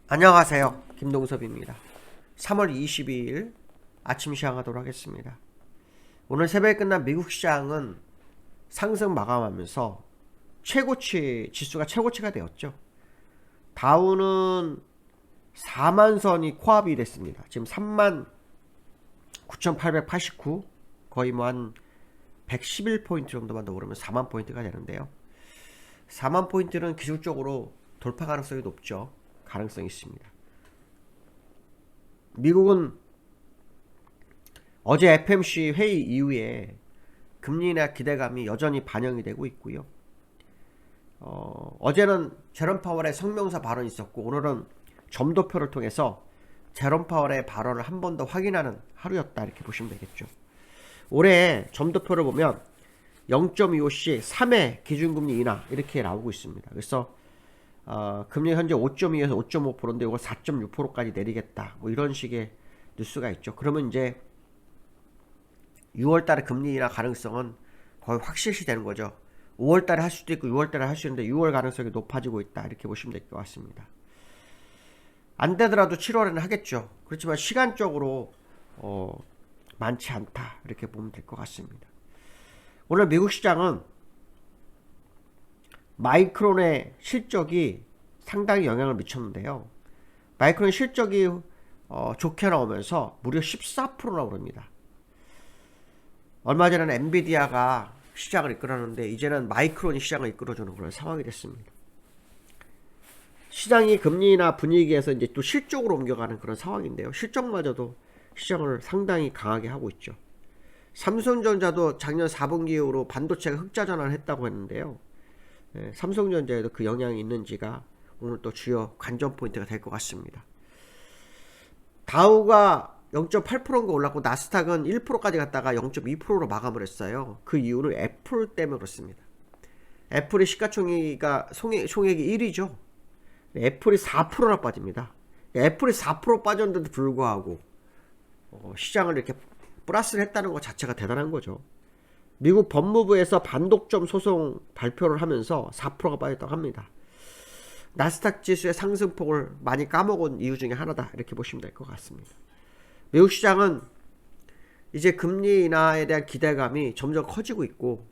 안녕하세요. 김동섭입니다. 3월 22일 아침 시작하도록 하겠습니다. 오늘 새벽에 끝난 미국 시장은 상승 마감하면서 최고치 지수가 최고치가 되었죠. 다우는 4만선이 코앞이 됐습니다. 지금 39,889 거의 뭐 한 111포인트 정도만 더 오르면 4만 포인트가 되는데요. 4만 포인트는 기술적으로 돌파 가능성이 높죠. 가능성이 있습니다. 미국은 어제 FMC 회의 이후에 금리 인하 기대감이 여전히 반영이 되고 있고요. 어제는 제롬 파월의 성명서 발언이 있었고 오늘은 점도표를 통해서 제롬 파월의 발언을 한 번 더 확인하는 하루였다 이렇게 보시면 되겠죠. 올해 점도표를 보면 0.25씩 3회 기준금리 인하 이렇게 나오고 있습니다. 그래서 금리 현재 5.2에서 5.5%인데 이거 4.6%까지 내리겠다 뭐 이런 식의 뉴스가 있죠. 그러면 이제 6월달에 금리 인하 가능성은 거의 확실시 되는 거죠. 5월달에 할 수도 있고 6월달에 할 수 있는데 6월 가능성이 높아지고 있다 이렇게 보시면 될 것 같습니다. 안 되더라도 7월에는 하겠죠. 그렇지만 시간적으로 많지 않다 이렇게 보면 될 것 같습니다. 오늘 미국 시장은 마이크론의 실적이 상당히 영향을 미쳤는데요. 마이크론 실적이 좋게 나오면서 무려 14%나 오릅니다. 얼마 전에는 엔비디아가 시장을 이끌었는데 이제는 마이크론이 시장을 이끌어주는 그런 상황이 됐습니다. 시장이 금리나 분위기에서 이제 또 실적으로 옮겨가는 그런 상황인데요. 실적마저도 시장을 상당히 강하게 하고 있죠. 삼성전자도 작년 4분기 이후로 반도체가 흑자 전환을 했다고 했는데요. 삼성전자에도 그 영향이 있는지가 오늘 또 주요 관전 포인트가 될 것 같습니다. 다우가 0.8%인가 올랐고 나스닥은 1%까지 갔다가 0.2%로 마감을 했어요. 그 이유는 애플 때문에 그렇습니다. 애플이 시가총액이 1위죠. 애플이 4%나 빠집니다. 애플이 4% 빠졌는데도 불구하고 시장을 이렇게 플러스를 했다는 것 자체가 대단한 거죠. 미국 법무부에서 반독점 소송 발표를 하면서 4%가 빠졌다고 합니다. 나스닥 지수의 상승폭을 많이 까먹은 이유 중에 하나다 이렇게 보시면 될 것 같습니다. 미국 시장은 이제 금리 인하에 대한 기대감이 점점 커지고 있고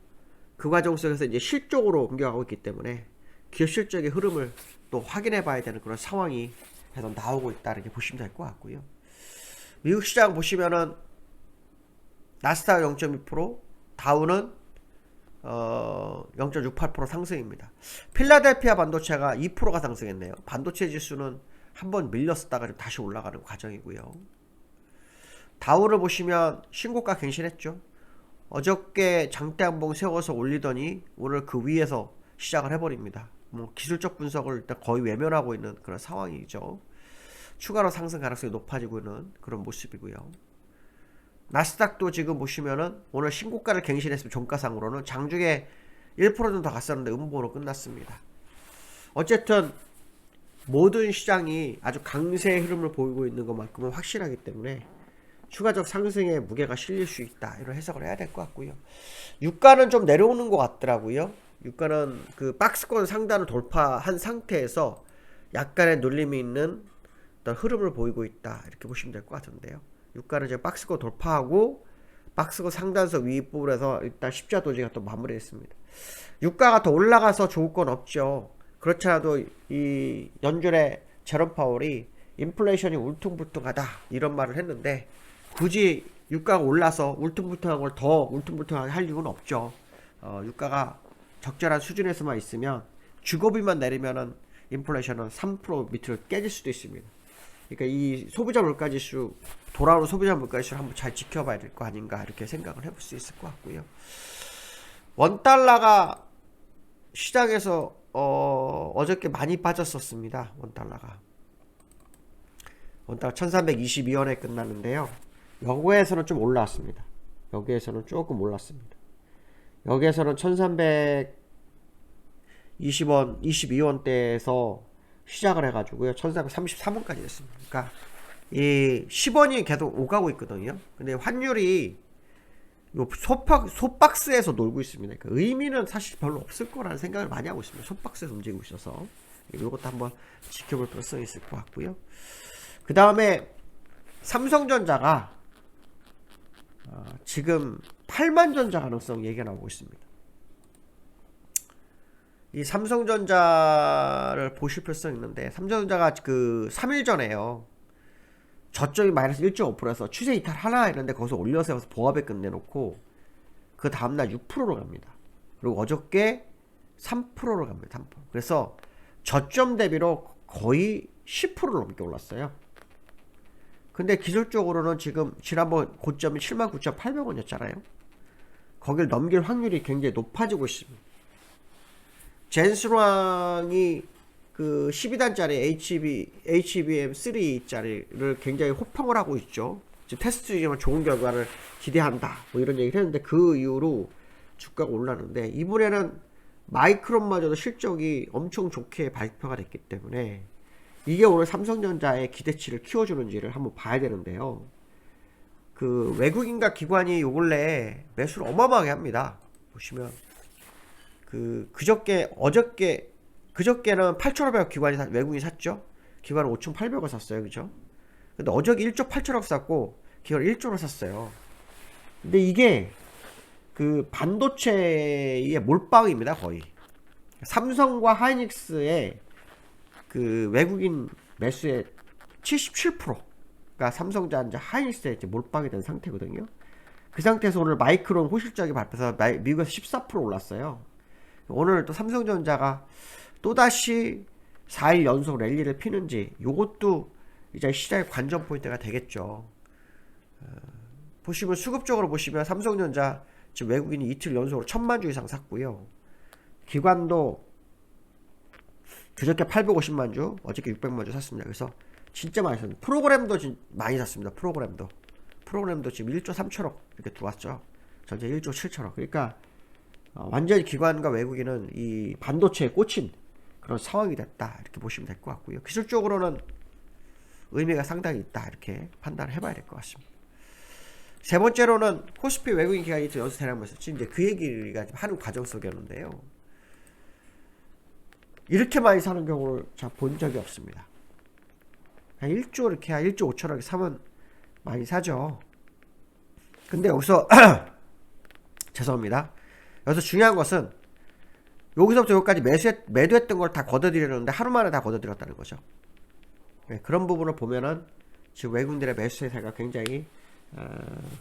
그 과정 속에서 이제 실적으로 옮겨가고 있기 때문에 기업 실적의 흐름을 또 확인해 봐야 되는 그런 상황이 계속 나오고 있다 이렇게 보시면 될 것 같고요. 미국 시장 보시면은 나스닥 0.2%, 다우는 0.68% 상승입니다. 필라델피아 반도체가 2%가 상승했네요. 반도체 지수는 한번 밀렸었다가 다시 올라가는 과정이고요. 다우를 보시면 신고가 갱신했죠. 어저께 장대 한봉 세워서 올리더니 오늘 그 위에서 시작을 해버립니다. 뭐 기술적 분석을 일단 거의 외면하고 있는 그런 상황이죠. 추가로 상승 가능성이 높아지고 있는 그런 모습이고요. 나스닥도 지금 보시면은 오늘 신고가를 갱신했으면 종가상으로는 장중에 1% 정도 갔었는데 음보로 끝났습니다. 어쨌든 모든 시장이 아주 강세의 흐름을 보이고 있는 것만큼은 확실하기 때문에 추가적 상승에 무게가 실릴 수 있다 이런 해석을 해야 될 것 같고요. 유가는 좀 내려오는 것 같더라고요. 유가는 그 박스권 상단을 돌파한 상태에서 약간의 눌림이 있는 어떤 흐름을 보이고 있다 이렇게 보시면 될 것 같은데요. 유가는 이제 박스권 돌파하고 박스권 상단선 윗부분에서 일단 십자도지가 또 마무리했습니다. 유가가 더 올라가서 좋을 건 없죠. 그렇지 않아도 이 연준의 제롬 파월이 인플레이션이 울퉁불퉁하다 이런 말을 했는데 굳이 유가가 올라서 울퉁불퉁한 걸 더 울퉁불퉁하게 할 이유는 없죠. 유가가 적절한 수준에서만 있으면 주거비만 내리면은 인플레이션은 3% 밑으로 깨질 수도 있습니다. 그러니까 이 소비자 물가지수 돌아오는 소비자 물가지수를 한번 잘 지켜봐야 될 거 아닌가 이렇게 생각을 해볼 수 있을 것 같고요. 원달러가 시장에서 어저께 많이 빠졌었습니다. 원달러 1322원에 끝났는데요. 여기에서는 좀 올라왔습니다. 여기에서는 조금 올랐습니다. 여기에서는 1320원 22원대에서 시작을 해가지고요. 1433원까지 됐습니다. 그러니까 이 10원이 계속 오가고 있거든요. 근데 환율이 요 소박스에서 놀고 있습니다. 그러니까 의미는 사실 별로 없을 거라는 생각을 많이 하고 있습니다. 소박스에서 움직이고 있어서. 이것도 한번 지켜볼 필요성이 있을 것 같고요. 그 다음에 삼성전자가 지금 8만전자 가능성 얘기가 나오고 있습니다. 이 삼성전자를 보실 필요성이 있는데, 삼성전자가 그 3일 전에요, 저점이 마이너스 1.5%에서 추세 이탈 하나 했는데 거기서 올려서 보합에 끝내놓고 그 다음날 6%로 갑니다. 그리고 어저께 3%로 갑니다. 3%. 그래서 저점 대비로 거의 10%를 넘게 올랐어요. 근데 기술적으로는 지금 지난번 고점이 79,800원이었잖아요. 거길 넘길 확률이 굉장히 높아지고 있습니다. 젠스루앙이 그 12단짜리 HBM3짜리를 굉장히 호평을 하고 있죠. 지금 테스트 중이지만 좋은 결과를 기대한다, 뭐 이런 얘기를 했는데, 그 이후로 주가가 올랐는데, 이번에는 마이크론마저도 실적이 엄청 좋게 발표가 됐기 때문에 이게 오늘 삼성전자의 기대치를 키워주는지를 한번 봐야 되는데요. 그 외국인과 기관이 요 근래 매수를 어마어마하게 합니다. 보시면 그저께는 8,500억 기관이 외국인이 샀죠. 기관은 5,800억 샀어요. 그죠? 근데 어저께 1조 8천억 샀고 기관은 1조를 샀어요. 근데 이게 그 반도체의 몰빵입니다. 거의 삼성과 하이닉스의 그 외국인 매수의 77%가 삼성전자 하이닉스에 몰빵이 된 상태거든요. 그 상태에서 오늘 마이크론 호실적이 발표해서 미국에서 14% 올랐어요. 오늘 또 삼성전자가 또다시 4일 연속 랠리를 피는지, 요것도 이제 시장의 관전 포인트가 되겠죠. 보시면 수급적으로 보시면 삼성전자 지금 외국인이 이틀 연속으로 1000만 주 이상 샀고요. 기관도 그저께 850만 주, 어저께 600만 주 샀습니다. 그래서 진짜 많이 샀습니다. 프로그램도 많이 샀습니다. 프로그램도 지금 1조 3천억 이렇게 들어왔죠. 전체 1조 7천억. 그러니까 완전히 기관과 외국인은 이 반도체에 꽂힌 그런 상황이 됐다, 이렇게 보시면 될 것 같고요. 기술적으로는 의미가 상당히 있다, 이렇게 판단을 해봐야 될 것 같습니다. 세 번째로는 코스피 외국인 기관이 연수 대량만 썼지, 이제 그 얘기가 하는 과정 속이었는데요. 이렇게 많이 사는 경우를 제가 본 적이 없습니다. 한 1조 이렇게 1조 5천억에 사면 많이 사죠. 근데 여기서 죄송합니다. 여기서 중요한 것은 여기서부터 여기까지 매도했던 걸 다 걷어들이려는데 하루 만에 다 걷어들였다는 거죠. 네, 그런 부분을 보면은 지금 외국인들의 매수 세가 굉장히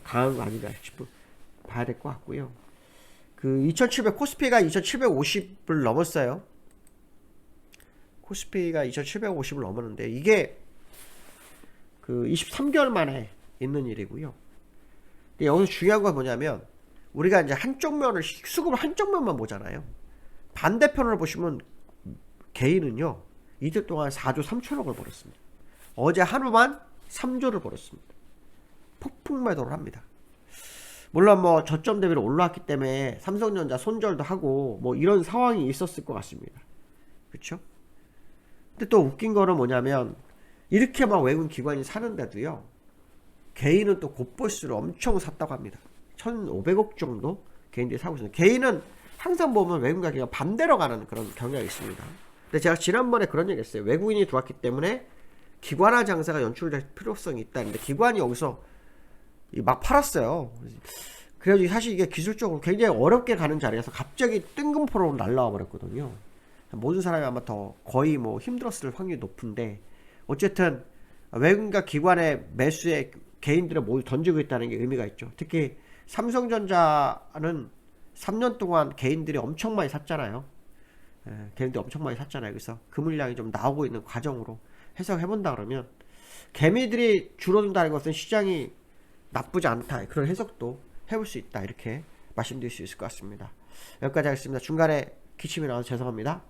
강한 거 아닌가 싶어 봐야 될 것 같고요. 그 2700 코스피가 2750을 넘었어요. 코스피가 2750을 넘었는데 이게 그 23개월 만에 있는 일이고요. 근데 여기서 중요한 건 뭐냐면, 우리가 이제 한쪽 면을, 수급을 한쪽 면만 보잖아요. 반대편을 보시면 개인은요, 이틀 동안 4조 3천억을 벌었습니다. 어제 하루만 3조를 벌었습니다. 폭풍 매도를 합니다. 물론 뭐 저점 대비로 올라왔기 때문에 삼성전자 손절도 하고 뭐 이런 상황이 있었을 것 같습니다. 그쵸? 근데 또 웃긴 거는 뭐냐면, 이렇게 막 외국인 기관이 사는데도요, 개인은 또 곧볼수록 엄청 샀다고 합니다. 1,500억 정도 개인들이 사고 있습니다. 개인은 항상 보면 외국인 가격이 반대로 가는 그런 경향이 있습니다. 근데 제가 지난번에 그런 얘기 했어요. 외국인이 들어왔기 때문에 기관화 장세가 연출될 필요성이 있다는데, 기관이 여기서 막 팔았어요. 그래가지고 사실 이게 기술적으로 굉장히 어렵게 가는 자리에서 갑자기 뜬금포로 날라와 버렸거든요. 모든 사람이 아마 더 거의 뭐 힘들었을 확률이 높은데, 어쨌든 외국인과 기관의 매수에 개인들을 모두 던지고 있다는 게 의미가 있죠. 특히 삼성전자는 3년 동안 개인들이 엄청 많이 샀잖아요. 개인들이 엄청 많이 샀잖아요. 그래서 그 물량이 좀 나오고 있는 과정으로 해석해본다 그러면, 개미들이 줄어든다는 것은 시장이 나쁘지 않다, 그런 해석도 해볼 수 있다, 이렇게 말씀드릴 수 있을 것 같습니다. 여기까지 하겠습니다. 중간에 기침이 나와서 죄송합니다.